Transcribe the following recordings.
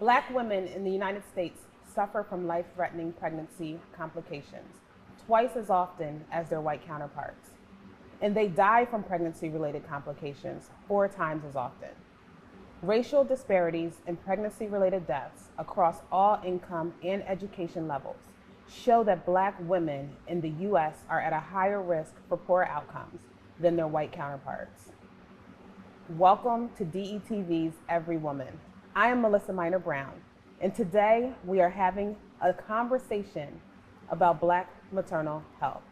Black women in the United States suffer from life-threatening pregnancy complications twice as often as their white counterparts. And they die from pregnancy-related complications 4 times as often. Racial disparities in pregnancy-related deaths across all income and education levels show that Black women in the U.S. are at a higher risk for poor outcomes than their white counterparts. Welcome to DETV's Every Woman. I am Melissa Minor Brown, and today we are having a conversation about Black maternal health.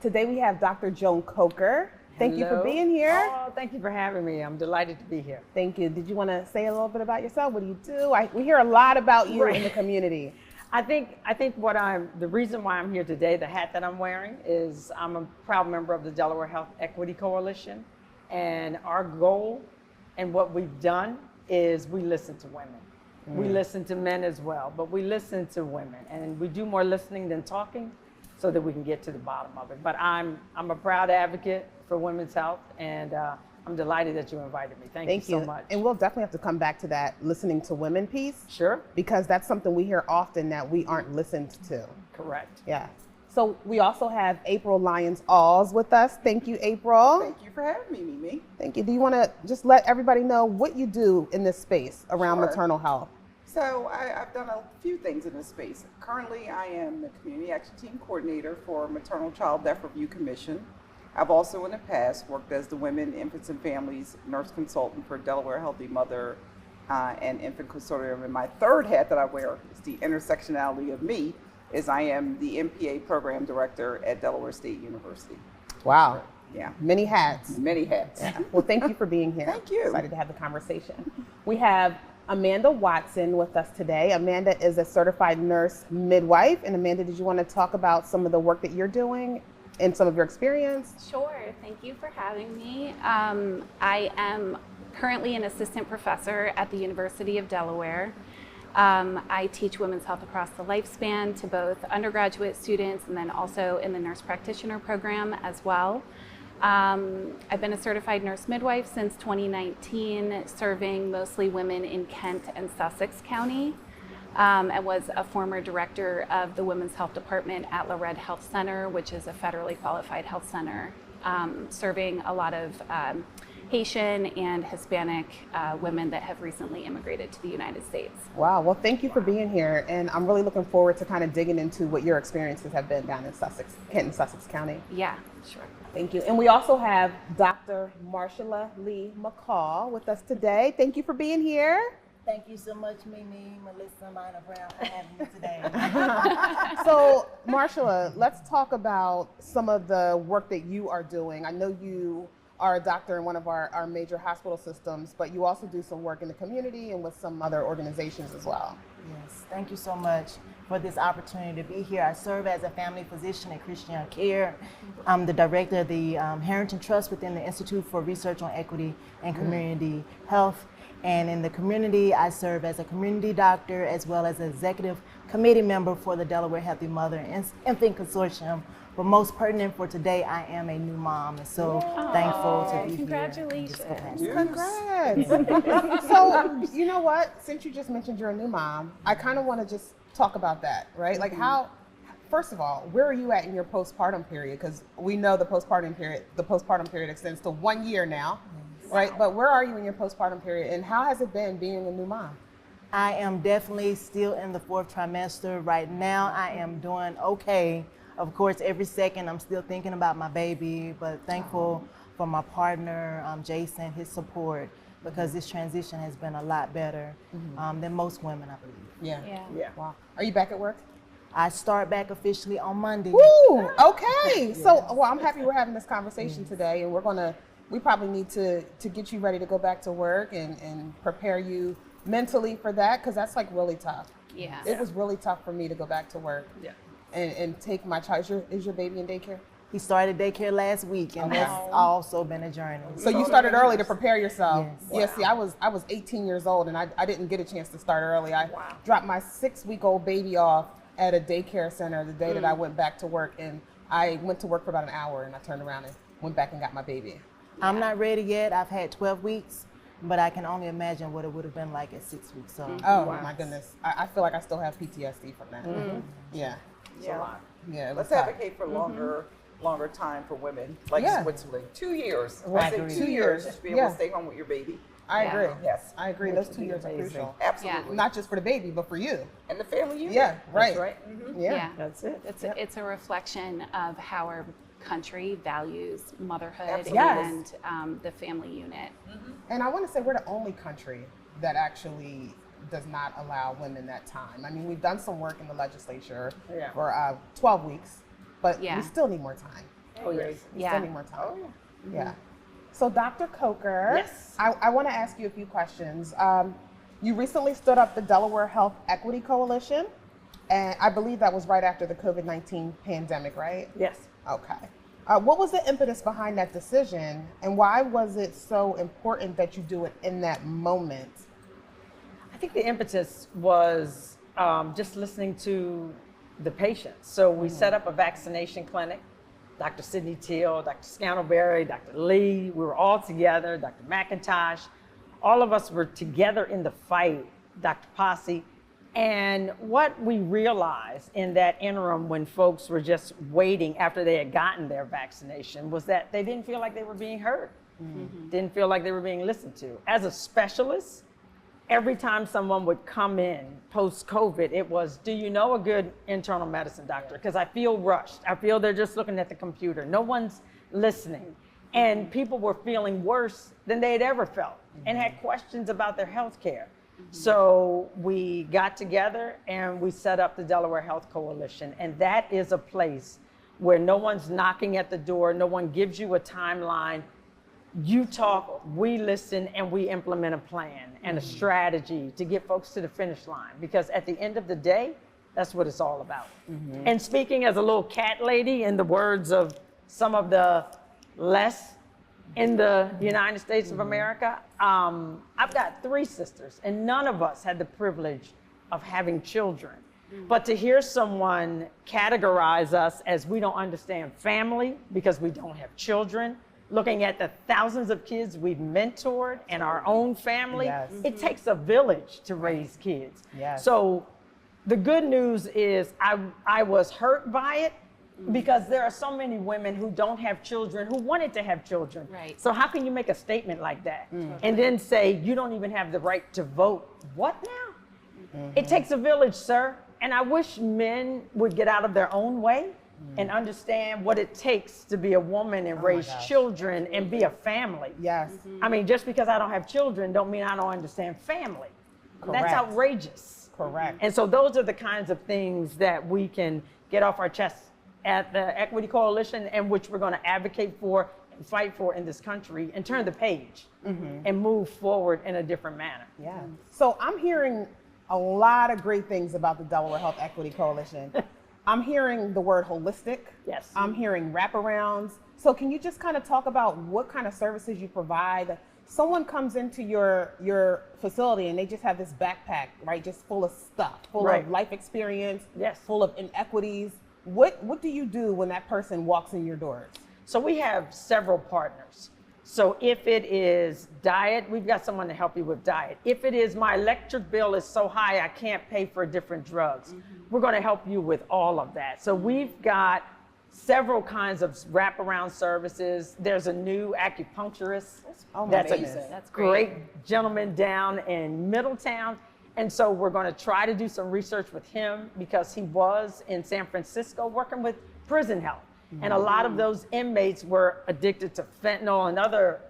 Today we have Dr. Joan Coker. Thank you for being here. Oh, thank you for having me. I'm delighted to be here. Thank you. Did you want to say a little bit about yourself? What do you do? We hear a lot about you in the community. I think the reason why I'm here today, the hat that I'm wearing, is I'm a proud member of the Delaware Health Equity Coalition, and our goal and what we've done is we listen to women. We listen to men as well, but we listen to women, and we do more listening than talking so that we can get to the bottom of it. But I'm a proud advocate for women's health, and I'm delighted that you invited me. Thank you so much. And we'll definitely have to come back to that listening to women piece. Sure. Because that's something we hear often that we aren't listened to. Correct. Yeah. So we also have April Lyons-Alls with us. Thank you, April. Thank you for having me, Mimi. Thank you. Do you want to just let everybody know what you do in this space around maternal health? So I've done a few things in this space. Currently, I am the Community Action Team Coordinator for Maternal Child Death Review Commission. I've also in the past worked as the Women, Infants, and Families Nurse Consultant for Delaware Healthy Mother and Infant Consortium. And my third hat that I wear is the intersectionality of me, is I am the MPA Program Director at Delaware State University. Wow. Yeah. Many hats. Many hats. Yeah. Well, thank you for being here. Thank you. Excited to have the conversation. We have Amanda Watson with us today. Amanda is a certified nurse midwife. And Amanda, did you want to talk about some of the work that you're doing and some of your experience? Sure, thank you for having me. I am currently an assistant professor at the University of Delaware. I teach women's health across the lifespan to both undergraduate students and then also in the nurse practitioner program as well. I've been a certified nurse midwife since 2019, serving mostly women in Kent and Sussex County. I was a former director of the Women's Health Department at Lored Health Center, which is a federally qualified health center, serving a lot of Haitian and Hispanic women that have recently immigrated to the United States. Wow, well, thank you for being here. And I'm really looking forward to kind of digging into what your experiences have been down in Sussex, Kent and Sussex County. Yeah, sure. Thank you. And we also have Dr. Marshala Lee-McCall with us today. Thank you for being here. Thank you so much, Mimi, Melissa Minor Brown, for having me today. So, Marshala, let's talk about some of the work that you are doing. I know you are a doctor in one of our major hospital systems, but you also do some work in the community and with some other organizations as well. Yes, thank you so much for this opportunity to be here. I serve as a family physician at Christian Care. I'm the director of the Harrington Trust within the Institute for Research on Equity and Community Health. And in the community, I serve as a community doctor as well as an executive committee member for the Delaware Healthy Mother and Infant Consortium. But most pertinent for today, I am a new mom, and so thankful to be Congratulations. here. Congrats. So, you know what? Since you just mentioned you're a new mom, I kind of want to just talk about that, right? Like first of all, where are you at in your postpartum period? Because we know the postpartum period extends to 1 year now. Right, but where are you in your postpartum period, and how has it been being a new mom? I am definitely still in the 4th trimester. Right now, I am doing okay. Of course, every second I'm still thinking about my baby, but thankful for my partner, Jason, his support, because this transition has been a lot better than most women, I believe. Yeah. Wow. Are you back at work? I start back officially on Monday. Woo! Okay. So, well, I'm happy we're having this conversation today, and we probably need to get you ready to go back to work and prepare you mentally for that, because that's like really tough. Yeah. It was really tough for me to go back to work. Yeah. And take my child. Is your baby in daycare? He started daycare last week, and that's also been a journey. So you started early to prepare yourself. Yes. Yeah, see, I was 18 years old, and I didn't get a chance to start early. I dropped my 6-week-old baby off at a daycare center the day that I went back to work, and I went to work for about an hour, and I turned around and went back and got my baby. I'm not ready yet. I've had 12 weeks. but I can only imagine what it would have been like at 6 weeks. So Oh my goodness. I feel like I still have PTSD from that. Yeah. It's a lot. Yeah. It was Let's tough. advocate for longer time for women, like Yeah. Switzerland. 2 years. Right. I say Agreed. 2 years to be able Yeah. to stay home with your baby. I Yeah. agree. Yes. I agree. Those 2 years are crucial. Absolutely. Not just for the baby, but for you. And the family unit. Yeah. Right. That's right. Yeah. That's it. It's a reflection of how our country values motherhood Absolutely. and the family unit. And I want to say we're the only country that actually does not allow women that time. I mean, we've done some work in the legislature Yeah. for 12 weeks, but Yeah. we still need more time. Oh, yes. We Yeah. still need more time. Oh, yeah. Yeah. So, Dr. Coker, Yes. I want to ask you a few questions. You recently stood up the Delaware Health Equity Coalition, and I believe that was right after the COVID-19 pandemic, right? Yes. Okay. What was the impetus behind that decision, and why was it so important that you do it in that moment? I think the impetus was just listening to the patients. So we set up a vaccination clinic. Dr. Sidney Teal, Dr. Scantleberry, Dr. Lee, we were all together, Dr. McIntosh. All of us were together in the fight, Dr. Posse. And what we realized in that interim when folks were just waiting after they had gotten their vaccination was that they didn't feel like they were being heard, didn't feel like they were being listened to. As a specialist, every time someone would come in post-COVID, it was, do you know a good internal medicine doctor? Because I feel rushed. I feel they're just looking at the computer. No one's listening. And people were feeling worse than they had ever felt and had questions about their health care. So we got together and we set up the Delaware Health Coalition. And that is a place where no one's knocking at the door, no one gives you a timeline. You talk, we listen, and we implement a plan and a strategy to get folks to the finish line. Because at the end of the day, that's what it's all about. And speaking as a little cat lady, in the words of some of the less in the United States of America, I've got 3 sisters, and none of us had the privilege of having children. But to hear someone categorize us as we don't understand family because we don't have children, looking at the thousands of kids we've mentored and our own family, Yes. it takes a village to raise kids. Yes. So the good news is I was hurt by it because there are so many women who don't have children who wanted to have children. Right. So how can you make a statement like that and then say you don't even have the right to vote? What now? It takes a village, sir. And I wish men would get out of their own way and understand what it takes to be a woman and raise children and be a family. Yes. I mean, just because I don't have children don't mean I don't understand family. Correct. That's outrageous. Correct. And so those are the kinds of things that we can get off our chests at the Equity Coalition, and which we're going to advocate for and fight for in this country and turn the page and move forward in a different manner. Yeah. So I'm hearing a lot of great things about the Delaware Health Equity Coalition. I'm hearing the word holistic. Yes. I'm hearing wraparounds. So can you just kind of talk about what kind of services you provide? Someone comes into your facility and they just have this backpack, right, just full of stuff, full Right. of life experience, Yes. full of inequities. What do you do when that person walks in your doors? So we have several partners. So if it is diet, we've got someone to help you with diet. If it is my electric bill is so high I can't pay for different drugs, we're going to help you with all of that. So we've got several kinds of wraparound services. There's a new acupuncturist. That's amazing. a That's great great. gentleman down in Middletown. And so we're going to try to do some research with him because he was in San Francisco working with prison health. And a lot of those inmates were addicted to fentanyl and other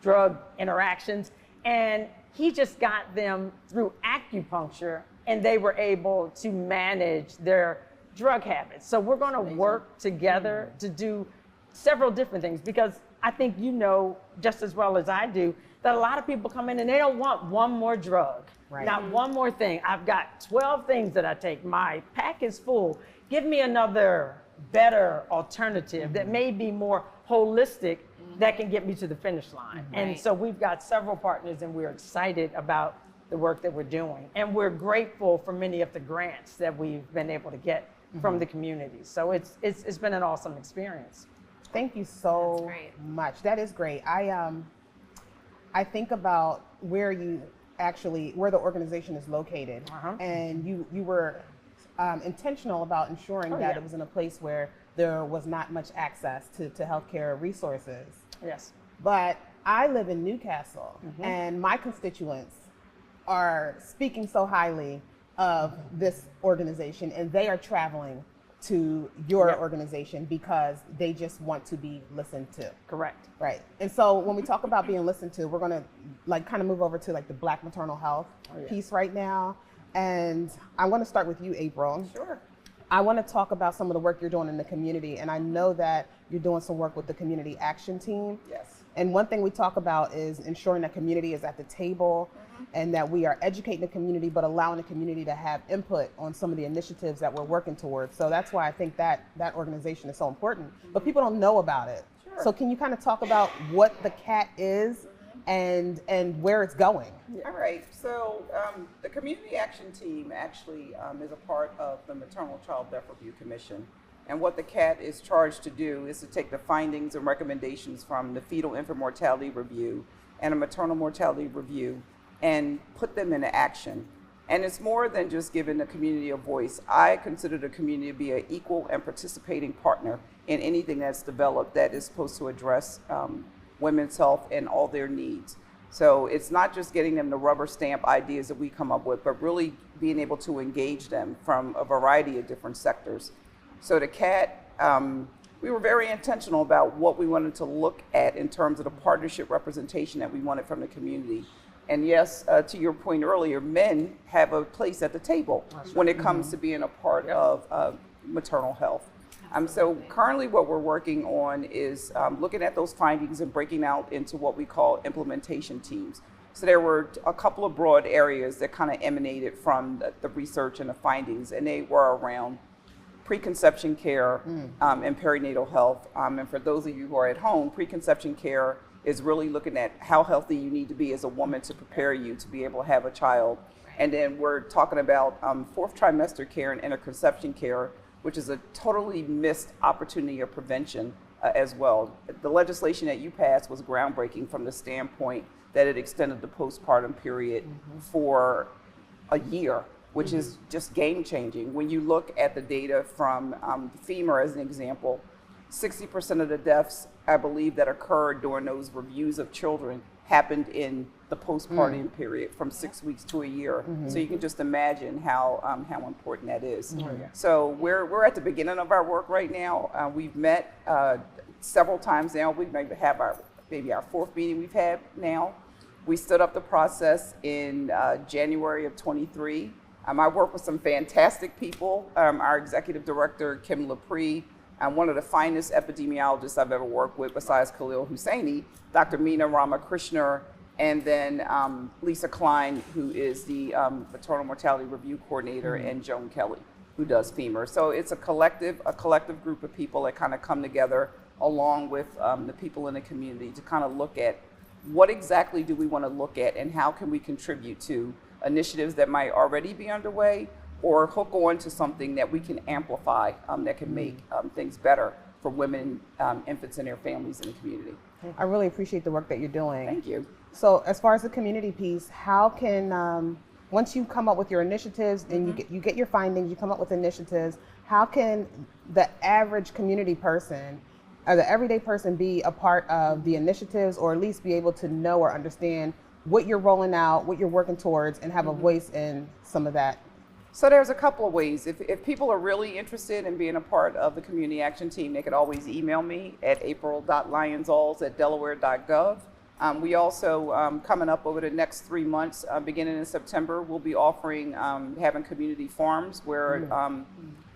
drug interactions. And he just got them through acupuncture and they were able to manage their drug habits. So we're going to work together to do several different things because I think you know just as well as I do that a lot of people come in and they don't want one more drug. Right. Not one more thing. I've got 12 things that I take. My pack is full. Give me another better alternative that may be more holistic that can get me to the finish line. And Right. so we've got several partners and we're excited about the work that we're doing. And we're grateful for many of the grants that we've been able to get from the community. So it's been an awesome experience. Thank you so That's great. much. That is great. I think about where the organization is located, and you were intentional about ensuring that it was in a place where there was not much access to healthcare resources. Yes. But I live in Newcastle, and my constituents are speaking so highly of this organization, and they are traveling to your organization because they just want to be listened to. Correct. Right. And so when we talk about being listened to, we're going to like kind of move over to like the Black maternal health piece right now. And I'm going to start with you, April. Sure. I want to talk about some of the work you're doing in the community. And I know that you're doing some work with the community action team. Yes. And one thing we talk about is ensuring that community is at the table and that we are educating the community, but allowing the community to have input on some of the initiatives that we're working towards. So that's why I think that organization is so important, but people don't know about it. Sure. So can you kind of talk about what the CAT is and where it's going? All right, so the Community Action Team actually is a part of the Maternal Child Death Review Commission. And what the CAT is charged to do is to take the findings and recommendations from the Fetal Infant Mortality Review and a Maternal Mortality Review and put them into action. And it's more than just giving the community a voice. I consider the community to be an equal and participating partner in anything that's developed that is supposed to address women's health and all their needs. So it's not just getting them the rubber stamp ideas that we come up with, but really being able to engage them from a variety of different sectors. So the CAT, we were very intentional about what we wanted to look at in terms of the partnership representation that we wanted from the community. And yes, to your point earlier, men have a place at the table when it comes to being a part of maternal health. So currently what we're working on is looking at those findings and breaking out into what we call implementation teams. So there were a couple of broad areas that kind of emanated from the research and the findings, and they were around preconception care and perinatal health. And for those of you who are at home, preconception care is really looking at how healthy you need to be as a woman to prepare you to be able to have a child. And then we're talking about fourth trimester care and interconception care, which is a totally missed opportunity of prevention as well. The legislation that you passed was groundbreaking from the standpoint that it extended the postpartum period for a year, which is just game changing. When you look at the data from FEMA as an example, 60% of the deaths, I believe, that occurred during those reviews of children happened in the postpartum period from 6 weeks to a year. So you can just imagine how important that is. So we're at the beginning of our work right now. We've met several times now. We maybe have our fourth meeting we've had now. We stood up the process in January of 23. I work with some fantastic people. Our executive director, Kim Laprie, one of the finest epidemiologists I've ever worked with besides Khalil Husseini, Dr. Meena Ramakrishnan, and then Lisa Klein, who is the Maternal Mortality Review Coordinator, and Joan Kelly, who does FEMA. So it's a collective group of people that kind of come together along with the people in the community to kind of look at what exactly do we want to look at and how can we contribute to initiatives that might already be underway or hook on to something that we can amplify that can make things better for women, infants, and their families in the community. I really appreciate the work that you're doing. Thank you. So as far as the community piece, how can, once you come up with your initiatives and you get your findings, you come up with initiatives, how can the average community person or the everyday person be a part of the initiatives, or at least be able to know or understand what you're rolling out, what you're working towards, and have a voice in some of that? So there's a couple of ways. If people are really interested in being a part of the Community Action Team, they could always email me at april.lyons-alls@delaware.gov. We also, coming up over the next 3 months, beginning in September, we'll be offering, having community forums where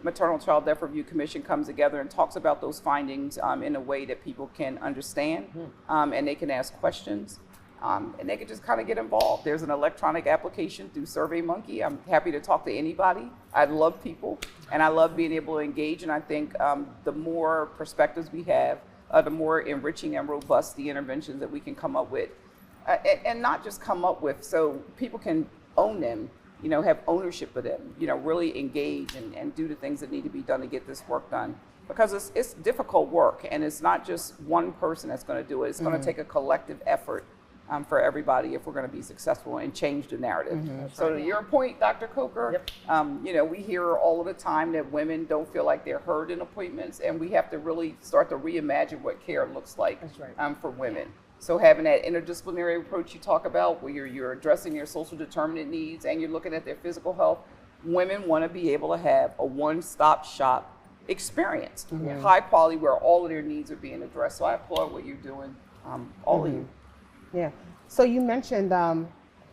Maternal Child Death Review Commission comes together and talks about those findings in a way that people can understand, and they can ask questions. And they can just kind of get involved. There's an electronic application through SurveyMonkey. I'm happy to talk to anybody. I love people, and I love being able to engage. And I think the more perspectives we have, the more enriching and robust the interventions that we can come up with. And not just come up with, so people can own them, have ownership of them, really engage and do the things that need to be done to get this work done. Because it's difficult work, and it's not just one person that's going to do it. It's going to take a collective effort for everybody if we're going to be successful and change the narrative. So to your point, Dr. Coker, you know, we hear all of the time that women don't feel like they're heard in appointments, and we have to really start to reimagine what care looks like for women. So having that interdisciplinary approach you talk about, where you're addressing their social determinant needs and you're looking at their physical health, women want to be able to have a one-stop shop experience, high quality, where all of their needs are being addressed. So I applaud what you're doing, all of you. Yeah. So you mentioned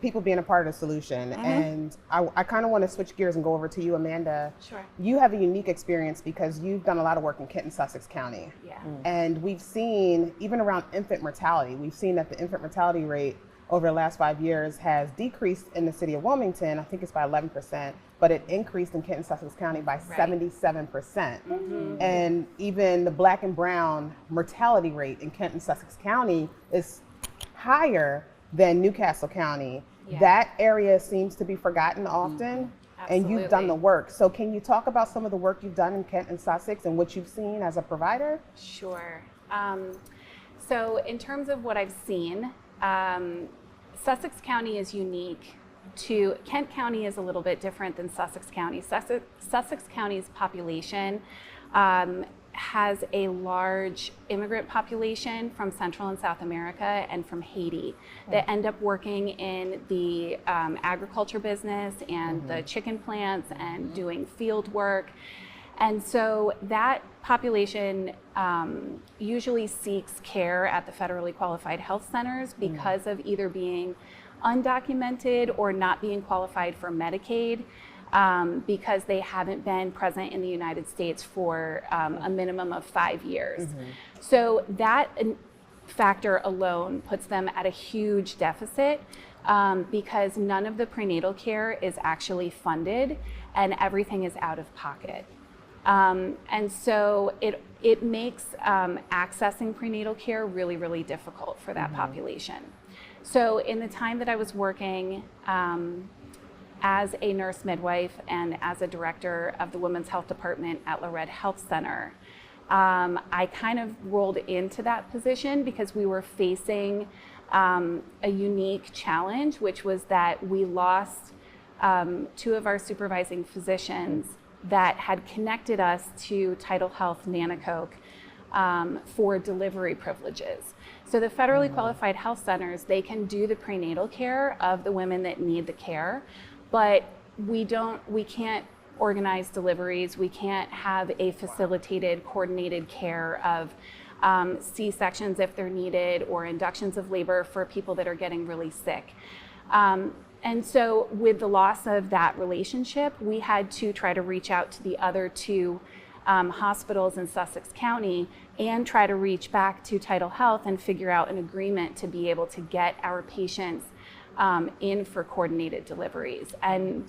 people being a part of the solution, and I kind of want to switch gears and go over to you, Amanda. Sure. You have a unique experience because you've done a lot of work in Kent and Sussex County. Yeah. And we've seen, even around infant mortality, we've seen that the infant mortality rate over the last 5 years has decreased in the city of Wilmington. I think it's by 11%, but it increased in Kent and Sussex County by 77%. And even the Black and brown mortality rate in Kent and Sussex County is higher than Newcastle County. Yeah. That area seems to be forgotten often, and you've done the work. So can you talk about some of the work you've done in Kent and Sussex and what you've seen as a provider? Sure. So in terms of what I've seen, Sussex County is unique to, Kent County is a little bit different than Sussex County. Sussex County's population has a large immigrant population from Central and South America and from Haiti that end up working in the agriculture business and the chicken plants and doing field work. And so that population usually seeks care at the federally qualified health centers because of either being undocumented or not being qualified for Medicaid. Because they haven't been present in the United States for a minimum of 5 years. So that factor alone puts them at a huge deficit because none of the prenatal care is actually funded and everything is out of pocket. And so it makes accessing prenatal care really, really difficult for that population. So in the time that I was working as a nurse midwife and as a director of the Women's Health Department at Lorette Health Center, I kind of rolled into that position because we were facing a unique challenge, which was that we lost 2 of our supervising physicians that had connected us to Tidal Health Nanacoke for delivery privileges. So the federally qualified health centers, they can do the prenatal care of the women that need the care, but we can't organize deliveries. We can't have a facilitated, coordinated care of C-sections if they're needed or inductions of labor for people that are getting really sick. And so with the loss of that relationship, we had to try to reach out to the other 2 hospitals in Sussex County and try to reach back to Tidal Health and figure out an agreement to be able to get our patients in for coordinated deliveries. And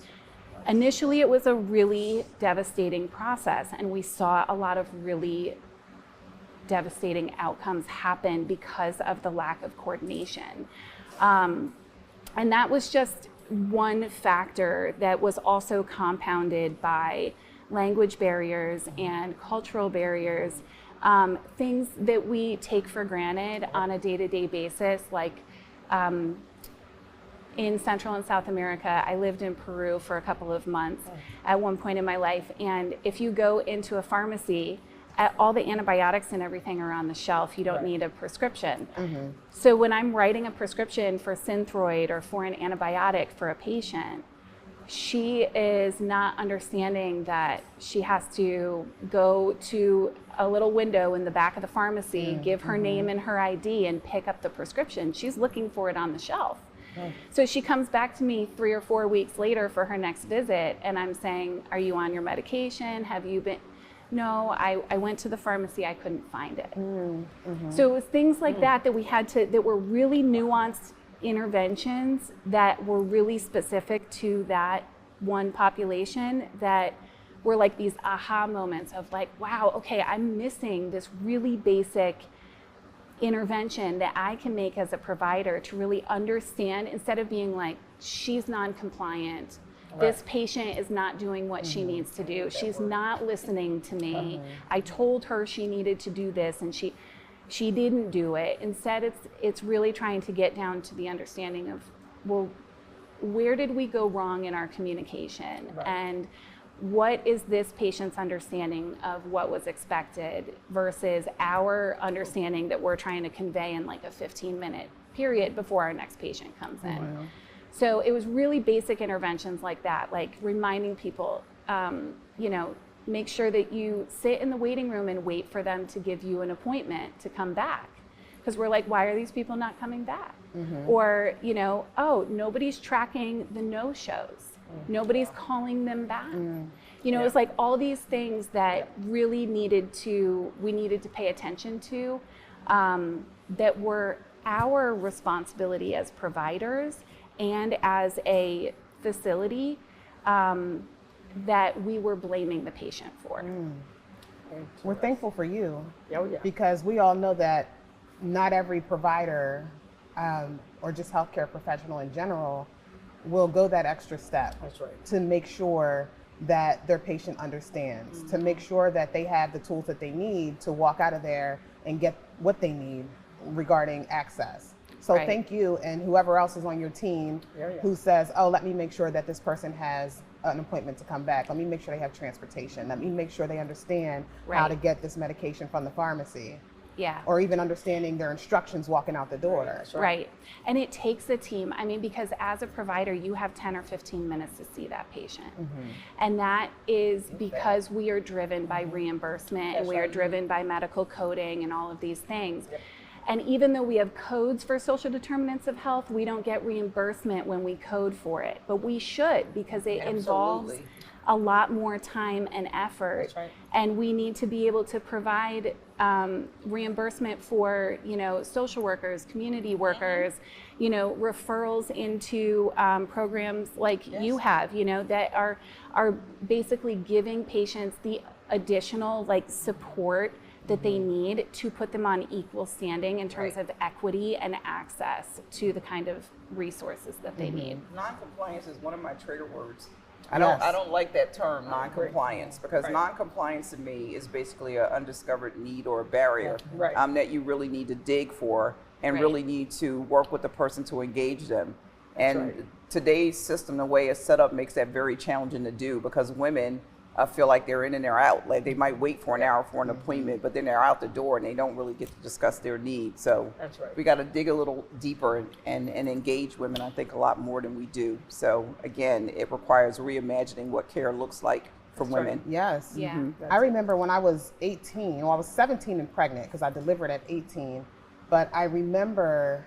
initially it was a really devastating process, and we saw a lot of really devastating outcomes happen because of the lack of coordination. And that was just one factor that was also compounded by language barriers and cultural barriers, things that we take for granted on a day-to-day basis, like in Central and South America. I lived in Peru for a couple of months at one point in my life, and if you go into a pharmacy, all the antibiotics and everything are on the shelf. You don't need a prescription. So when I'm writing a prescription for Synthroid or for an antibiotic for a patient, she is not understanding that she has to go to a little window in the back of the pharmacy, give her name and her ID, and pick up the prescription. She's looking for it on the shelf. So she comes back to me 3 or 4 weeks later for her next visit, and I'm saying, are you on your medication? Have you been? No, I went to the pharmacy, I couldn't find it. So it was things like that we had to, that were really nuanced interventions that were really specific to that one population, that were like these aha moments of like, wow, okay, I'm missing this really basic intervention that I can make as a provider to really understand, instead of being like, she's non-compliant, this patient is not doing what she needs to do, she's not listening to me, I told her she needed to do this, and she didn't do it. Instead, it's really trying to get down to the understanding of, well, where did we go wrong in our communication? Right. And what is this patient's understanding of what was expected versus our understanding that we're trying to convey in like a 15-minute period before our next patient comes in. Wow. So it was really basic interventions like that, like reminding people, you know, make sure that you sit in the waiting room and wait for them to give you an appointment to come back. Because we're like, why are these people not coming back? Mm-hmm. Or, you know, oh, nobody's tracking the no-shows. Nobody's calling them back. You know, it's like all these things that really we needed to pay attention to, that were our responsibility as providers and as a facility, that we were blaming the patient for. We're thankful for you, Oh, yeah. because we all know that not every provider or just healthcare professional in general will go that extra step. That's right. To make sure that their patient understands, to make sure that they have the tools that they need to walk out of there and get what they need regarding access. So Right. thank you, and whoever else is on your team who says, oh, let me make sure that this person has an appointment to come back. Let me make sure they have transportation. Let me make sure they understand how Right. to get this medication from the pharmacy. Yeah. Or even understanding their instructions walking out the door. That's Right. And it takes a team. I mean, because as a provider, you have 10 or 15 minutes to see that patient. And that is because we are driven by reimbursement and we are driven by medical coding and all of these things. And even though we have codes for social determinants of health, we don't get reimbursement when we code for it. But we should, because it involves a lot more time and effort. That's right. And we need to be able to provide reimbursement for, you know, social workers, community workers, you know, referrals into programs like you have, you know, that are basically giving patients the additional like support that they need to put them on equal standing in terms of equity and access to the kind of resources that they need. Non-compliance is one of my trigger words. Yes. I don't like that term, non-compliance, because non-compliance to me is basically an undiscovered need or a barrier that you really need to dig for and really need to work with the person to engage them. And today's system, the way it's set up, makes that very challenging to do, because women feel like they're in and they're out. Like they might wait for an hour for an appointment, but then they're out the door and they don't really get to discuss their needs. So we got to dig a little deeper and engage women, I think, a lot more than we do. So again, it requires reimagining what care looks like for women. Yes. Yeah. I remember when I was 18, well, I was 17 and pregnant because I delivered at 18. But I remember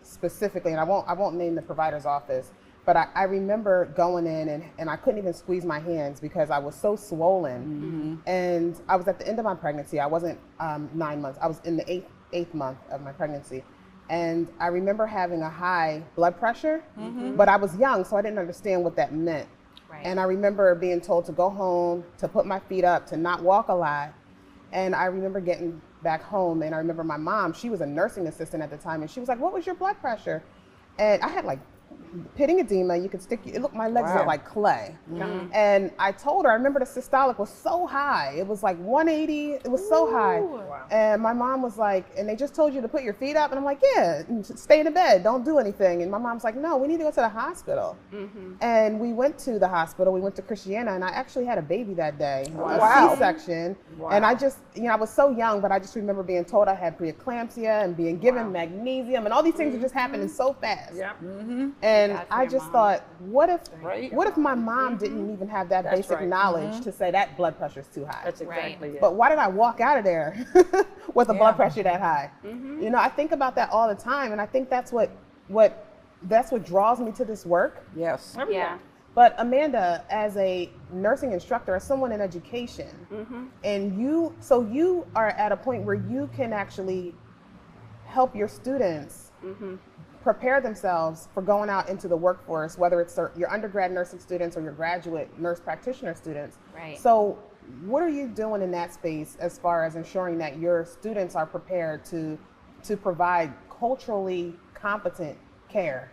specifically, and I won't name the provider's office, but I remember going in and I couldn't even squeeze my hands because I was so swollen. And I was at the end of my pregnancy. I wasn't 9 months. I was in the eighth month of my pregnancy. And I remember having a high blood pressure, but I was young, so I didn't understand what that meant. Right. And I remember being told to go home, to put my feet up, to not walk a lot. And I remember getting back home, and I remember my mom, she was a nursing assistant at the time, and she was like, what was your blood pressure? And I had like pitting edema. You could stick, it looked, my legs looked like clay. And I told her, I remember the systolic was so high. It was like 180, it was so high. And my mom was like, and they just told you to put your feet up? And I'm like, yeah, stay in the bed, don't do anything. And my mom's like, no, we need to go to the hospital. And we went to the hospital, we went to Christiana, and I actually had a baby that day, a C-section. And I just, you know, I was so young, but I just remember being told I had preeclampsia and being given magnesium, and all these things were just happening so fast. And I just thought, what if my mom didn't even have that basic knowledge to say that blood pressure is too high? That's exactly it. But why did I walk out of there with a blood pressure that high? You know, I think about that all the time, and I think that's what draws me to this work. Yes. Yeah. But Amanda, as a nursing instructor, as someone in education, and you are at a point where you can actually help your students prepare themselves for going out into the workforce, whether it's your undergrad nursing students or your graduate nurse practitioner students. Right. So what are you doing in that space as far as ensuring that your students are prepared to provide culturally competent care?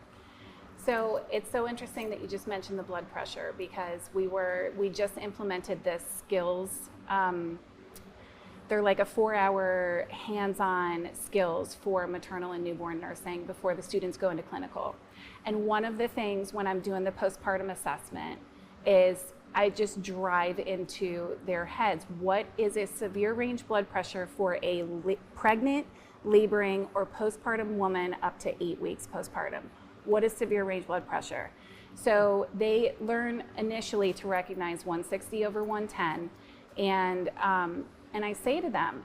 So it's so interesting that you just mentioned the blood pressure, because we just implemented this skills, they're like a 4-hour hands-on skills for maternal and newborn nursing before the students go into clinical. And one of the things when I'm doing the postpartum assessment is I just drive into their heads. What is a severe range blood pressure for a pregnant, laboring, or postpartum woman up to 8 weeks postpartum? What is severe range blood pressure? So they learn initially to recognize 160 over 110. And I say to them,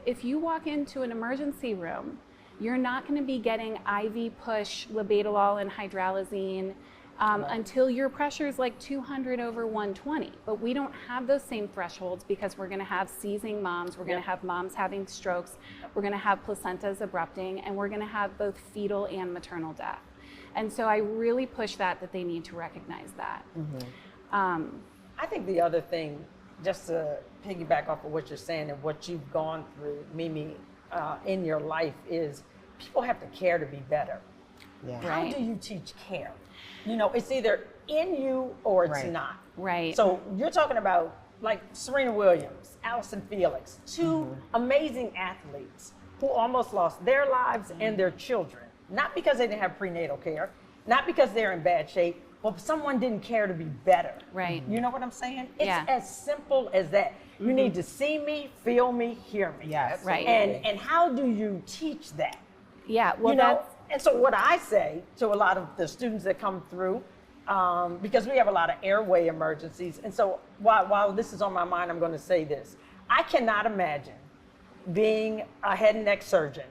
if you walk into an emergency room, you're not going to be getting IV push labetalol and hydralazine until your pressure is like 200 over 120. But we don't have those same thresholds because we're going to have seizing moms, we're going to have moms having strokes, we're going to have placentas abrupting, and we're going to have both fetal and maternal death. And so I really push that they need to recognize that. I think the other thing, just to piggyback off of what you're saying and what you've gone through, Mimi, in your life, is people have to care to be better. Yeah. How do you teach care? You know, it's either in you or it's not. Right. So you're talking about like Serena Williams, Allison Felix, two amazing athletes who almost lost their lives and their children. Not because they didn't have prenatal care, not because they're in bad shape, but someone didn't care to be better. Right. You know what I'm saying? It's Yeah. as simple as that. You need to see me, feel me, hear me. Yes. Right. And how do you teach that? Yeah, well, You know? that's, And so what I say to a lot of the students that come through, because we have a lot of airway emergencies, and so while this is on my mind, I'm going to say this. I cannot imagine being a head and neck surgeon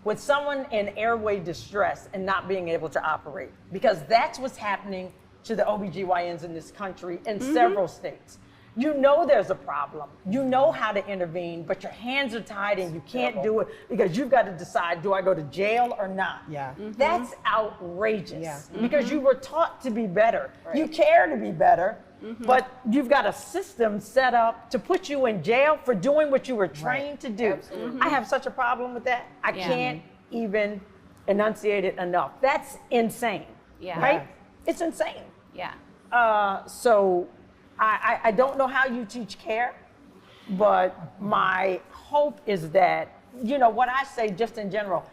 with someone in airway distress and not being able to operate, because that's what's happening to the OBGYNs in this country in several states. You know there's a problem. You know how to intervene, but your hands are tied and you can't do it because you've got to decide, do I go to jail or not? Yeah. That's outrageous Yeah. because you were taught to be better. You care to be better, but you've got a system set up to put you in jail for doing what you were trained to do. I have such a problem with that. I Yeah. can't even enunciate it enough. That's insane. Yeah. Right? It's insane. yeah. So I don't know how you teach care, but my hope is that, you know, what I say just in general,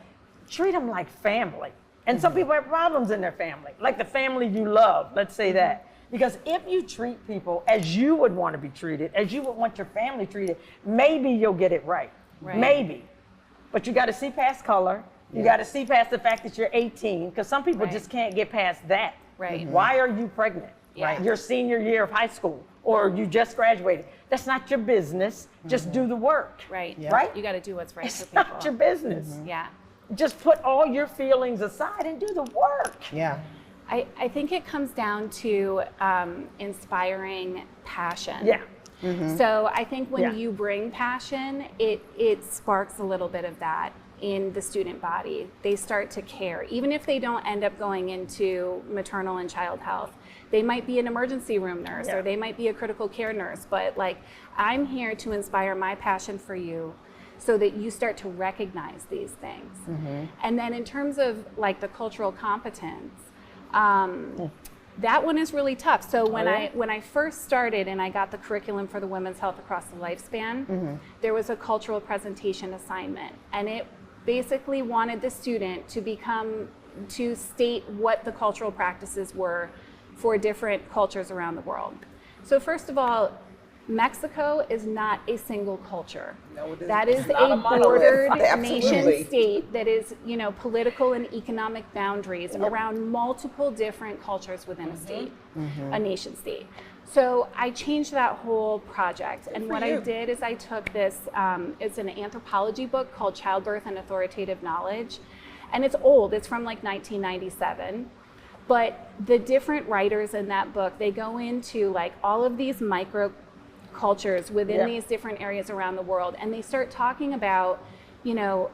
treat them like family. And some people have problems in their family, like the family you love, let's say that. Because if you treat people as you would want to be treated, as you would want your family treated, maybe you'll get it right. Right. Maybe. But you got to see past color. You got to see past the fact that you're 18, because some people Right. just can't get past that. Right. Why are you pregnant? Yeah. Your senior year of high school, or you just graduated. That's not your business. Just do the work. Right. Yeah. Right? You got to do what's right It's for people. not your business. Yeah. Just put all your feelings aside and do the work. Yeah. I think it comes down to inspiring passion. Yeah. So I think when Yeah. you bring passion, it sparks a little bit of that in the student body. They start to care. Even if they don't end up going into maternal and child health, they might be an emergency room nurse Yeah. or they might be a critical care nurse, but like, I'm here to inspire my passion for you so that you start to recognize these things. And then in terms of like the cultural competence, that one is really tough. So when I first started and I got the curriculum for the women's health across the lifespan, there was a cultural presentation assignment, and it basically wanted the student to state what the cultural practices were for different cultures around the world. So first of all, Mexico is not a single culture. No, it isn't. That is It's not a a monolith. bordered Absolutely. nation state that is, you know, political and economic boundaries around multiple different cultures within a state, a nation state. So I changed that whole project. And what I did is I took this, it's an anthropology book called Childbirth and Authoritative Knowledge. And it's old, it's from like 1997. But the different writers in that book, they go into like all of these micro cultures within these different areas around the world, and they start talking about, you know,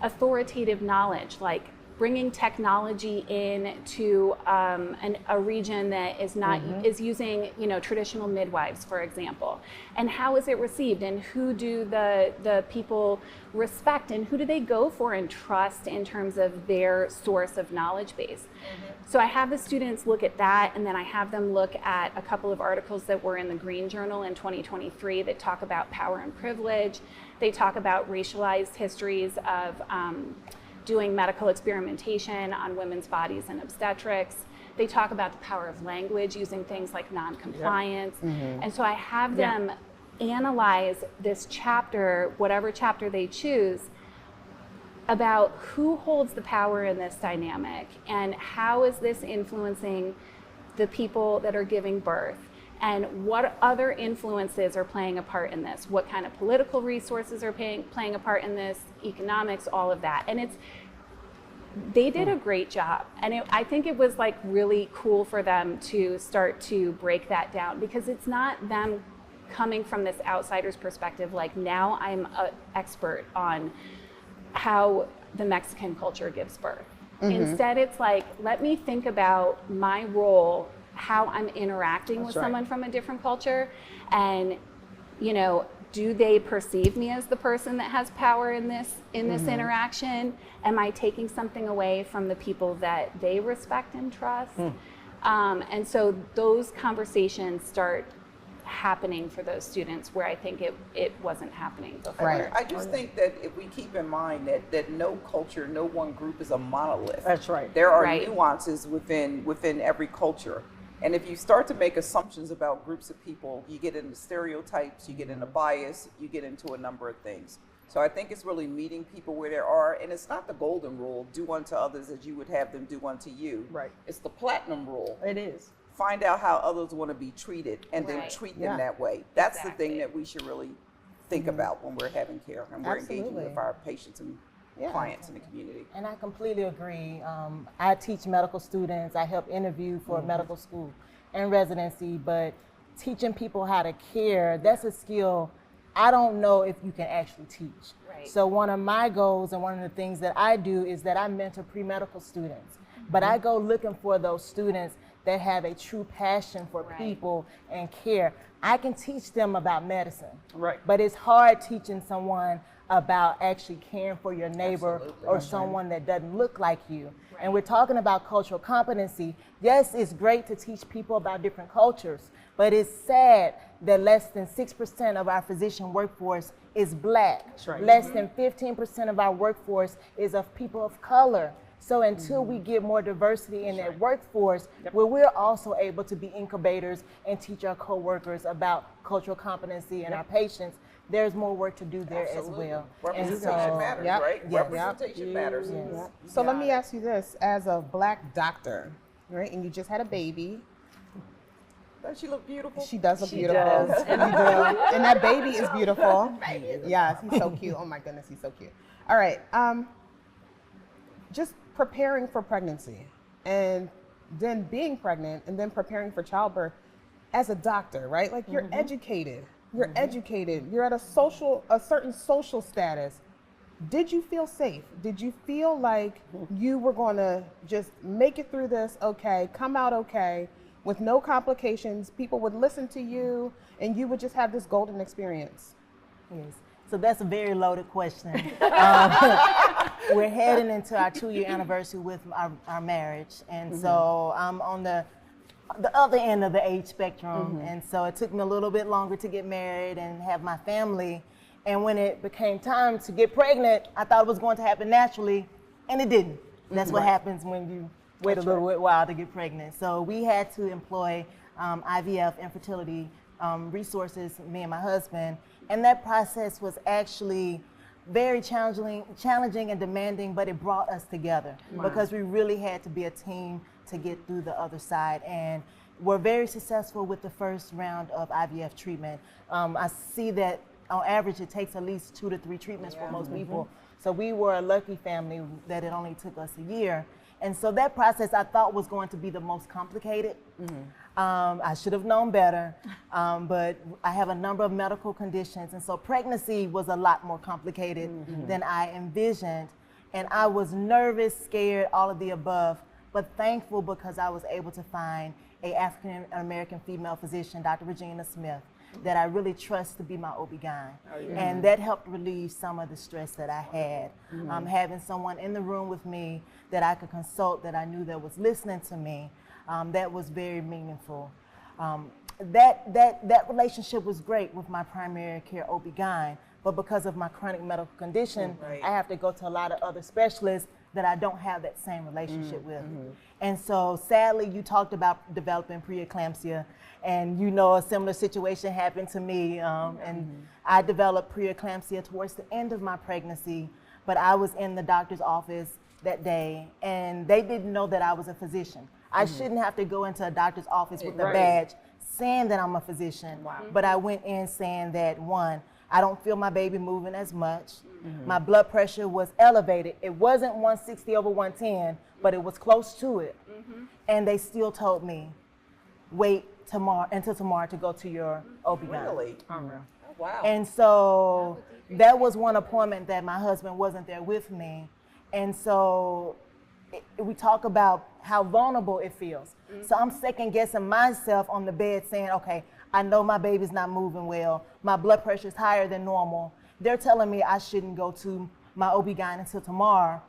authoritative knowledge, like bringing technology into a region that is not is using traditional midwives, for example, and how is it received, and who do the people respect, and who do they go for and trust in terms of their source of knowledge base. So I have the students look at that, and then I have them look at a couple of articles that were in the Green Journal in 2023 that talk about power and privilege. They talk about racialized histories of doing medical experimentation on women's bodies and obstetrics. They talk about the power of language using things like non-compliance. And so I have them analyze this chapter, whatever chapter they choose, about who holds the power in this dynamic and how is this influencing the people that are giving birth, and what other influences are playing a part in this, what kind of political resources are playing a part in this, economics, all of that. And they did a great job, and I think it was like really cool for them to start to break that down, because it's not them coming from this outsider's perspective, like now I'm an expert on how the Mexican culture gives birth. Instead, it's like, let me think about my role, how I'm interacting with someone from a different culture, and do they perceive me as the person that has power in this interaction? Am I taking something away from the people that they respect and trust? And so those conversations start happening for those students where I think it wasn't happening before. Right. I just think that if we keep in mind that no culture, no one group is a monolith. That's right. There are Right. nuances within every culture. And if you start to make assumptions about groups of people, you get into stereotypes, you get into bias, you get into a number of things. So I think it's really meeting people where they are, and it's not the golden rule, do unto others as you would have them do unto you. Right. It's the platinum rule. It is. Find out how others want to be treated and then Right. treat them that way. That's the thing Exactly. that we should really think about when we're having care and we're engaging Absolutely. with our patients and clients in the community. And I completely agree. I teach medical students. I help interview for medical school and residency, but teaching people how to care, that's a skill I don't know if you can actually teach. Right. So one of my goals and one of the things that I do is that I mentor pre-medical students. But I go looking for those students that have a true passion for Right. people and care. I can teach them about medicine. Right. But it's hard teaching someone about actually caring for your neighbor Absolutely. or someone that doesn't look like you. And we're talking about cultural competency. Yes, it's great to teach people about different cultures, but it's sad that less than 6% of our physician workforce is Black. That's right. Less than 15% of our workforce is of people of color. So until we get more diversity in that workforce, where we're also able to be incubators and teach our coworkers about cultural competency and our patients, there's more work to do there Absolutely. as well. Representation matters, Yep. right? Yes. Representation matters. Yes. So let me ask you this, as a Black doctor, right, and you just had a baby. Doesn't she look beautiful? She does look She beautiful. does. You do. And that baby is beautiful. Yes, he's so cute. Oh my goodness, he's so cute. All right. Just preparing for pregnancy and then being pregnant and then preparing for childbirth as a doctor, right? Like you're educated. You're educated. You're at a certain social status. Did you feel safe? Did you feel like you were going to just make it through this okay, come out okay, with no complications? People would listen to you and you would just have this golden experience. Yes. So that's a very loaded question. We're heading into our 2-year anniversary with our marriage. And so I'm on the other end of the age spectrum. And so it took me a little bit longer to get married and have my family. And when it became time to get pregnant, I thought it was going to happen naturally, and it didn't. That's what happens when you wait a little while to get pregnant. So we had to employ IVF, infertility resources, me and my husband. And that process was actually very challenging and demanding, but it brought us together because we really had to be a team to get through the other side. And we're very successful with the first round of IVF treatment. I see that on average it takes at least 2 to 3 treatments for most people. So we were a lucky family that it only took us a year. And so that process I thought was going to be the most complicated. I should have known better, but I have a number of medical conditions, and so pregnancy was a lot more complicated than I envisioned. And I was nervous, scared, all of the above, but thankful because I was able to find a African American female physician, Dr. Regina Smith, that I really trust to be my OB-GYN. And that helped relieve some of the stress that I had. Having someone in the room with me that I could consult, that I knew that was listening to me, that was very meaningful. That relationship was great with my primary care OB-GYN, but because of my chronic medical condition, I have to go to a lot of other specialists that I don't have that same relationship with. And so sadly, you talked about developing preeclampsia, and you know a similar situation happened to me, and I developed preeclampsia towards the end of my pregnancy, but I was in the doctor's office that day, and they didn't know that I was a physician. I shouldn't have to go into a doctor's office with a badge saying that I'm a physician, but I went in saying that, one, I don't feel my baby moving as much. My blood pressure was elevated. It wasn't 160/110, but it was close to it. And they still told me, wait until tomorrow to go to your OB-GYN. Really? Wow. And so that was one appointment that my husband wasn't there with me. And so we talk about how vulnerable it feels. So I'm second guessing myself on the bed saying, okay, I know my baby's not moving well. My blood pressure is higher than normal. They're telling me I shouldn't go to my OB-GYN until tomorrow.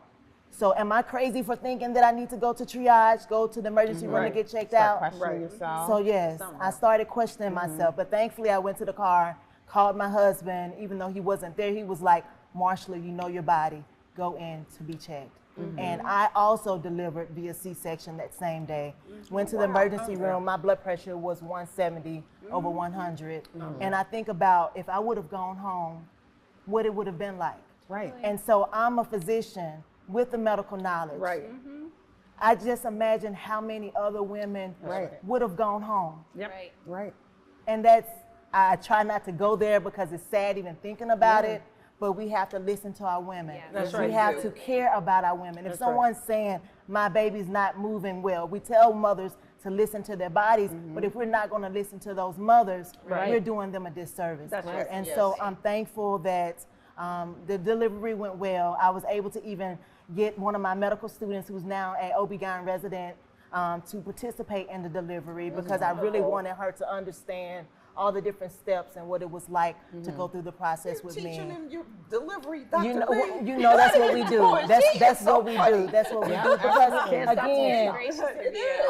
So am I crazy for thinking that I need to go to triage, go to the emergency room to get checked out? Questioning yourself. So yes, I started questioning myself, but thankfully I went to the car, called my husband, even though he wasn't there. He was like, Marshala, you know your body, go in to be checked. And I also delivered via C-section that same day. Went to the emergency room, my blood pressure was 170/100. And I think about if I would have gone home, what it would have been like. Right. And so I'm a physician with the medical knowledge. I just imagine how many other women would have gone home. Right. And I try not to go there because it's sad even thinking about it, but we have to listen to our women. We have to care about our women. If someone's saying, my baby's not moving well, we tell mothers to listen to their bodies, but if we're not gonna listen to those mothers, we're doing them a disservice. And so I'm thankful that the delivery went well. I was able to even get one of my medical students who's now an OB-GYN resident to participate in the delivery because I really wanted her to understand all the different steps and what it was like to go through the process with me. Teaching them your delivery, Dr. You know, Lee. you know that's what we do. That's what we do. That's what we do. Because again,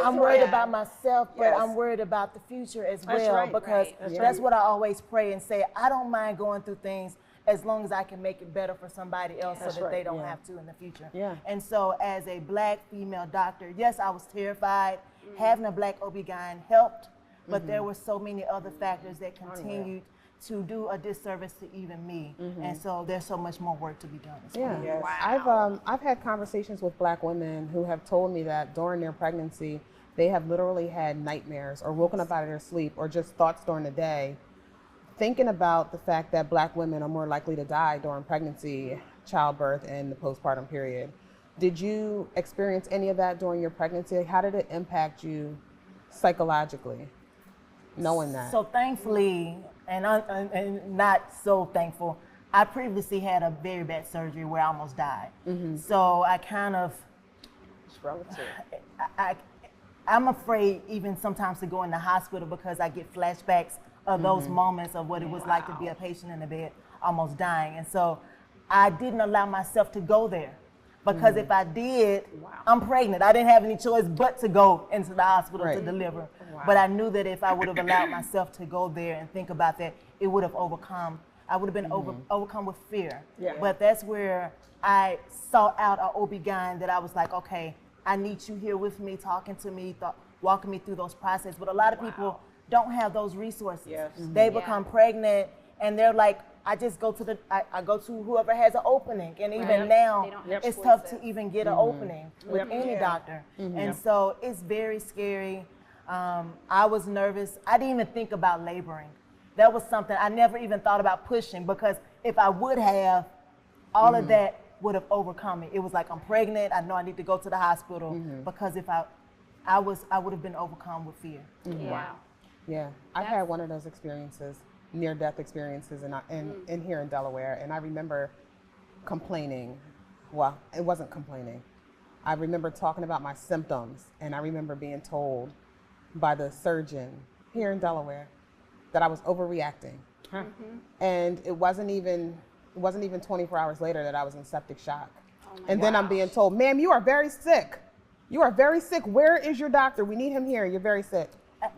I'm worried about myself, but I'm worried about the future as well. Because that's what I always pray and say. I don't mind going through things as long as I can make it better for somebody else so that they don't have to in the future. And so as a Black female doctor, yes, I was terrified. Having a Black OB-GYN helped, but there were so many other factors that continued to do a disservice to even me. And so there's so much more work to be done as well. I've had conversations with Black women who have told me that during their pregnancy, they have literally had nightmares or woken up out of their sleep or just thoughts during the day, thinking about the fact that Black women are more likely to die during pregnancy, childbirth, and the postpartum period. Did you experience any of that during your pregnancy? How did it impact you psychologically, knowing that? So thankfully, and not so thankful, I previously had a very bad surgery where I almost died. So I kind of, I'm afraid even sometimes to go in the hospital because I get flashbacks of those moments of what it was like to be a patient in the bed almost dying. And so I didn't allow myself to go there because if I did, I'm pregnant. I didn't have any choice but to go into the hospital to deliver. But I knew that if I would have allowed myself to go there and think about that, it would have overcome. I would have been overcome with fear. But that's where I sought out an OB-GYN that I was like, okay, I need you here with me, talking to me, walking me through those processes. But a lot of people don't have those resources. They become pregnant and they're like, I just go to I go to whoever has an opening. And even now, it's tough to even get an opening with any doctor. And so it's very scary. I was nervous. I didn't even think about laboring. That was something I never even thought about pushing because if I would have, all of that would have overcome me. It was like, I'm pregnant. I know I need to go to the hospital because if I would have been overcome with fear. Yeah, I've had one of those experiences, near-death experiences in here in Delaware, and I remember complaining well, it wasn't complaining. I remember talking about my symptoms, and I remember being told by the surgeon here in Delaware that I was overreacting. And it wasn't even 24 hours later that I was in septic shock. And then I'm being told, ma'am, you are very sick. You are very sick. Where is your doctor? We need him here. You're very sick.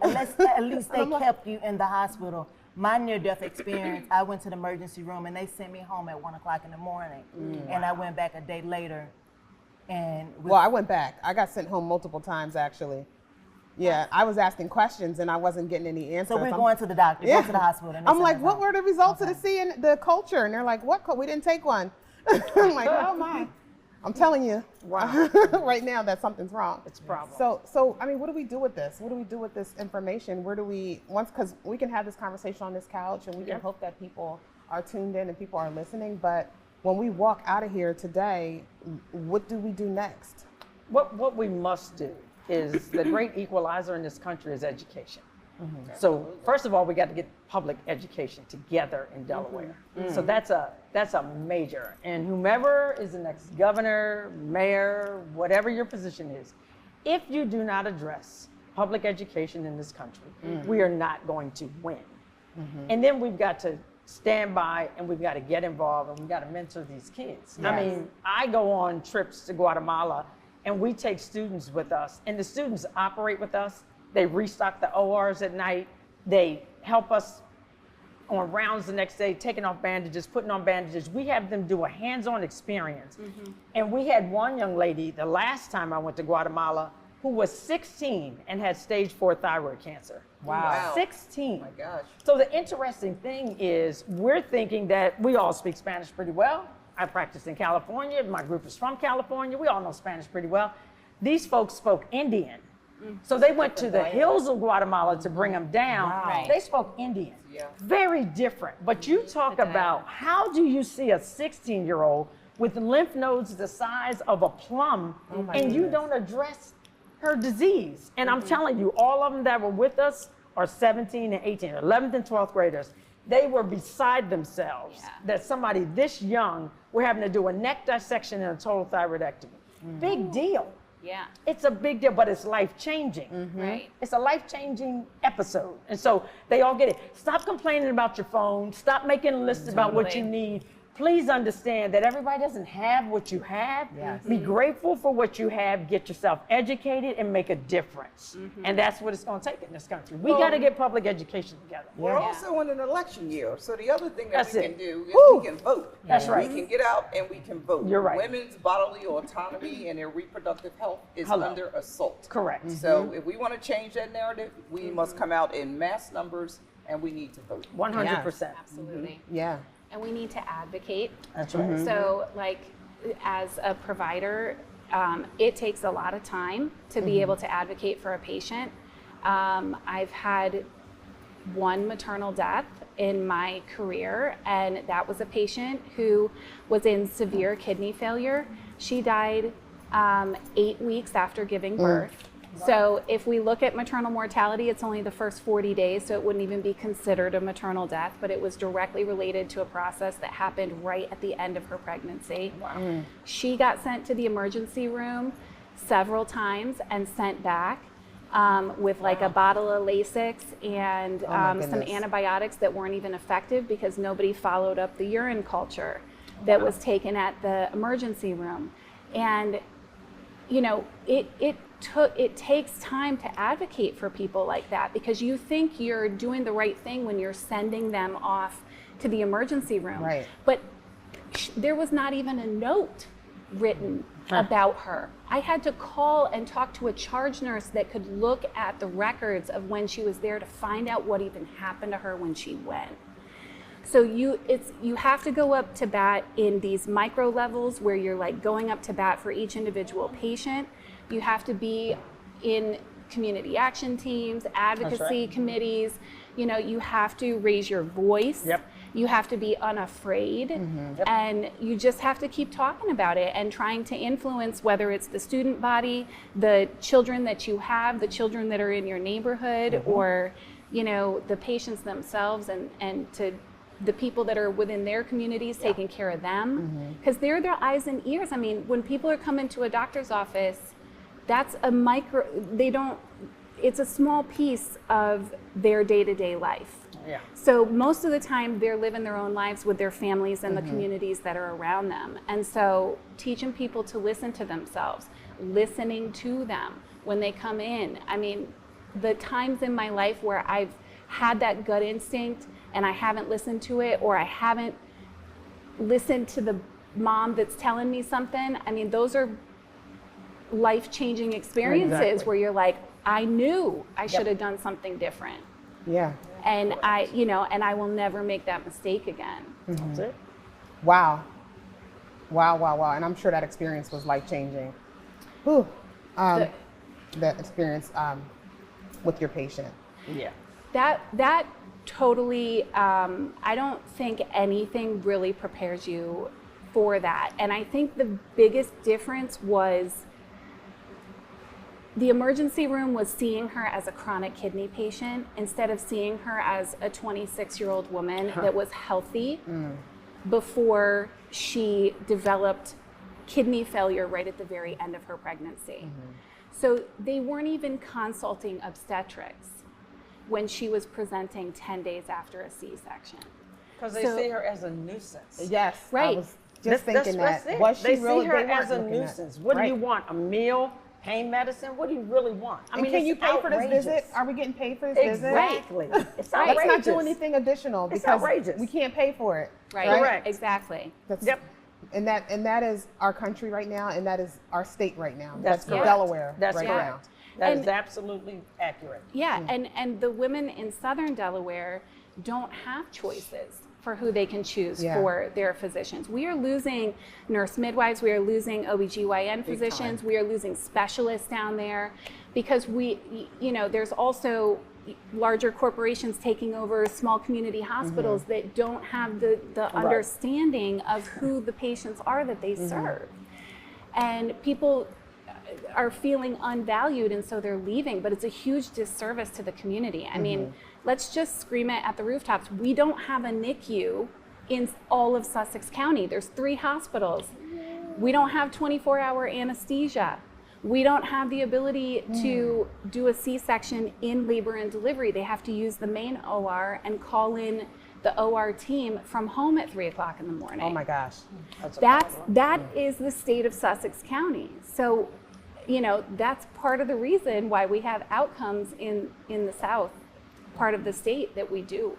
At least they kept you in the hospital. My near-death experience, I went to the emergency room and they sent me home at 1 o'clock in the morning. And I went back a day later. And well, I went back. I got sent home multiple times, actually. Yeah, I was asking questions and I wasn't getting any answers. So we're going to the doctor, go to the hospital. And I'm like, what were the results of the culture? And they're like, what? We didn't take one. I'm like, oh my. I'm telling you, right now that something's wrong. It's a problem. So I mean, what do we do with this? What do we do with this information? Where do we, because we can have this conversation on this couch and we can hope that people are tuned in and people are listening, but when we walk out of here today, what do we do next? What we must do is the great equalizer in this country is education. So first of all, we got to get public education together in Delaware. So that's a major. And whomever is the next governor, mayor, whatever your position is, if you do not address public education in this country, we are not going to win. And then we've got to stand by and we've got to get involved and we've got to mentor these kids. I mean, I go on trips to Guatemala and we take students with us and the students operate with us. They restock the ORs at night. They help us on rounds the next day, taking off bandages, putting on bandages. We have them do a hands-on experience. And we had one young lady, the last time I went to Guatemala, who was 16 and had stage 4 thyroid cancer. Wow. 16. Oh my gosh. So the interesting thing is we're thinking that we all speak Spanish pretty well. I practiced in California. My group is from California. We all know Spanish pretty well. These folks spoke Indian. So they went to the hills of Guatemala to bring them down. They spoke Indian. Very different. But you talk about how do you see a 16-year-old with lymph nodes the size of a plum and you don't address her disease? And I'm telling you, all of them that were with us are 17 and 18, 11th and 12th graders. They were beside themselves that somebody this young were having to do a neck dissection and a total thyroidectomy. Big deal. Yeah. It's a big deal, but it's life-changing. Right. It's a life-changing episode. And so they all get it. Stop complaining about your phone. Stop making a list about what you need. Please understand that everybody doesn't have what you have. Be grateful for what you have, get yourself educated, and make a difference. And that's what it's going to take in this country. We got to get public education together. We're also in an election year, so the other thing that we can do is we can vote. That's right. We can get out and we can vote. You're right. Women's bodily autonomy and their reproductive health is under assault. Correct. So if we want to change that narrative, we must come out in mass numbers and we need to vote. 100%. Absolutely. Yeah. And we need to advocate. That's right. So, like, as a provider, it takes a lot of time to be able to advocate for a patient. I've had one maternal death in my career, and that was a patient who was in severe kidney failure. She died 8 weeks after giving birth. So if we look at maternal mortality, it's only the first 40 days, so it wouldn't even be considered a maternal death, but it was directly related to a process that happened right at the end of her pregnancy. She got sent to the emergency room several times and sent back with like a bottle of Lasix and some antibiotics that weren't even effective because nobody followed up the urine culture that was taken at the emergency room. And you know, it takes time to advocate for people like that because you think you're doing the right thing when you're sending them off to the emergency room. Right. But there was not even a note written about her. I had to call and talk to a charge nurse that could look at the records of when she was there to find out what even happened to her when she went. So you have to go up to bat in these micro levels where you're like going up to bat for each individual patient. You have to be in community action teams, advocacy committees. You know, you have to raise your voice. You have to be unafraid. And you just have to keep talking about it and trying to influence whether it's the student body, the children that you have, the children that are in your neighborhood, or, you know, the patients themselves, and to the people that are within their communities, taking care of them, because they're their eyes and ears. I mean, when people are coming to a doctor's office, that's it's a small piece of their day-to-day life. Yeah. So most of the time they're living their own lives with their families and the communities that are around them. And so teaching people to listen to themselves, listening to them when they come in. I mean, the times in my life where I've had that gut instinct and I haven't listened to it, or I haven't listened to the mom that's telling me something, I mean, those are life-changing experiences where you're like, I knew I should have done something different. Yeah. And I will never make that mistake again. That's it. Wow. And I'm sure that experience was life-changing. Whew. That experience with your patient. Yeah. That totally, I don't think anything really prepares you for that. And I think the biggest difference was the emergency room was seeing her as a chronic kidney patient instead of seeing her as a 26-year-old woman that was healthy before she developed kidney failure right at the very end of her pregnancy. So they weren't even consulting obstetrics when she was presenting 10 days after a C-section. Because they see her as a nuisance. Yes. Right. I was just thinking that. Was she they really? see her They weren't as a looking at- nuisance. What do you want? A meal? Pain medicine? What do you really want? I And mean, can you it's pay for this outrageous. visit? Are we getting paid for this visit? Exactly. It's Let's outrageous. not do anything additional It's because outrageous. we can't pay for it. Right. Correct. Exactly. That's- And that is our country right now, and that is our state right now. That's for correct. Delaware That's right correct. now. That is And- absolutely accurate. Yeah, and the women in southern Delaware don't have choices for who they can choose for their physicians. We are losing nurse midwives, we are losing OBGYN physicians, we are losing specialists down there because there's also larger corporations taking over small community hospitals that don't have the understanding of who the patients are that they serve. And people are feeling unvalued, and so they're leaving, but it's a huge disservice to the community. I mean, let's just scream it at the rooftops. We don't have a NICU in all of Sussex County. There's 3 hospitals. We don't have 24-hour anesthesia. We don't have the ability to do a C-section in labor and delivery. They have to use the main OR and call in the OR team from home at 3 o'clock in the morning. Oh my gosh. That is the state of Sussex County. So, that's part of the reason why we have outcomes in the South part of the state that we do.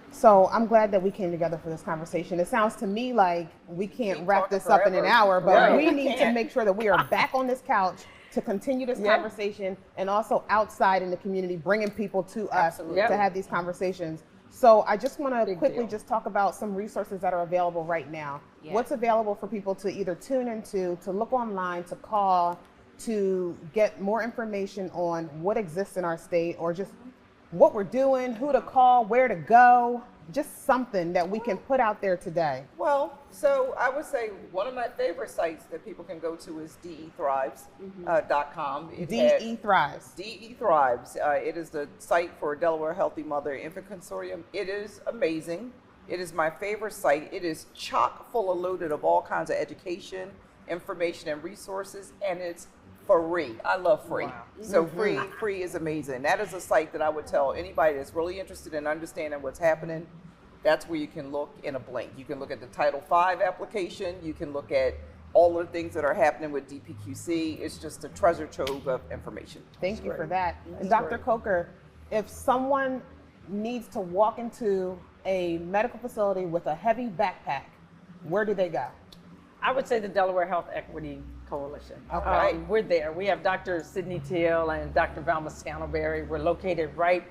So I'm glad that we came together for this conversation. It sounds to me like we can't wrap this up in an hour, but we need to make sure that we are back on this couch to continue this conversation, and also outside in the community, bringing people to us to have these conversations. So I just want to quickly just talk about some resources that are available right now. Yeah. What's available for people to either tune into, to look online, to call, to get more information on what exists in our state, or just what we're doing, who to call, where to go, just something that we can put out there today. Well, so I would say one of my favorite sites that people can go to is DEThrives.com. DE Thrives. DE Thrives. It is the site for Delaware Healthy Mother Infant Consortium. It is amazing. It is my favorite site. It is chock full of loaded of all kinds of education, information, and resources, and it's free. I love free. Wow. So free is amazing. That is a site that I would tell anybody that's really interested in understanding what's happening. That's where you can look in a blink. You can look at the Title V application. You can look at all of the things that are happening with DPQC. It's just a treasure trove of information. Thank you for that. And Dr. Coker, if someone needs to walk into a medical facility with a heavy backpack, where do they go? I would say the Delaware Health Equity Coalition. Okay. We're there. We have Dr. Sidney Teal and Dr. Velma Scantleberry. We're located right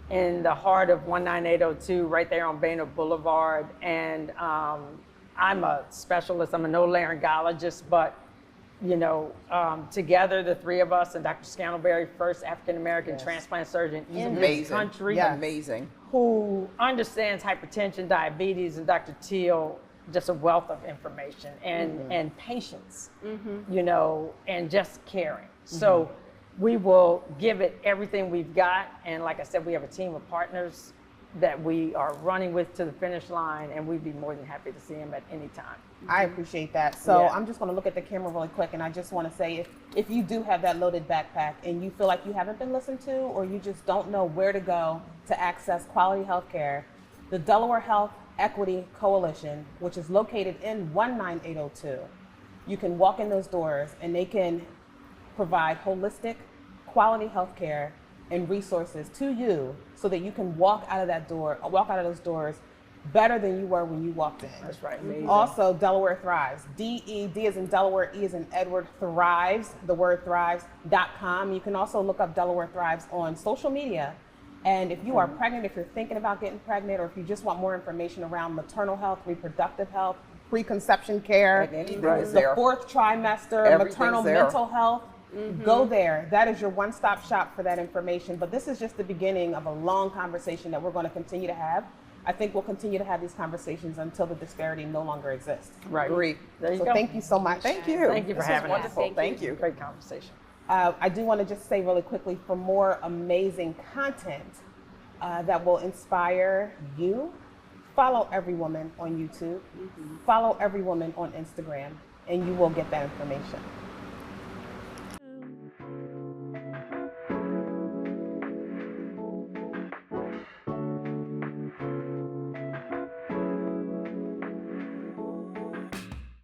in the heart of 19802, right there on Boehner Boulevard. And I'm a specialist. I'm an otolaryngologist, but together, the 3 of us, and Dr. Scantleberry, first African-American transplant surgeon in this country, Amazing. who understands hypertension, diabetes, and Dr. Teal, just a wealth of information and patience, and just caring. So we will give it everything we've got. And like I said, we have a team of partners that we are running with to the finish line, and we'd be more than happy to see him at any time. I appreciate that. So Yeah. I'm just going to look at the camera really quick, and I just want to say, if you do have that loaded backpack and you feel like you haven't been listened to, or you just don't know where to go to access quality health care, the Delaware Health Equity Coalition, which is located in 19802, you can walk in those doors and they can provide holistic quality health care and resources to you so that you can walk out of those doors better than you were when you walked in. That's right. Amazing. Also, Delaware Thrives. D as in Delaware, E as in Edward, Thrives, the word thrives.com. You can also look up Delaware Thrives on social media. And if you are pregnant, if you're thinking about getting pregnant, or if you just want more information around maternal health, reproductive health, preconception care, And anything is the there. 4th trimester, Everything's maternal there. mental health, go there. That is your one-stop shop for that information. But this is just the beginning of a long conversation that we're going to continue to have. I think we'll continue to have these conversations until the disparity no longer exists. Right. Agree. There you So go. thank you so much. Thank you. Thank you for This having was us. wonderful. Thank Thank you. Great conversation. I do want to just say really quickly, for more amazing content that will inspire you, follow Every Woman on YouTube, follow Every Woman on Instagram, and you will get that information.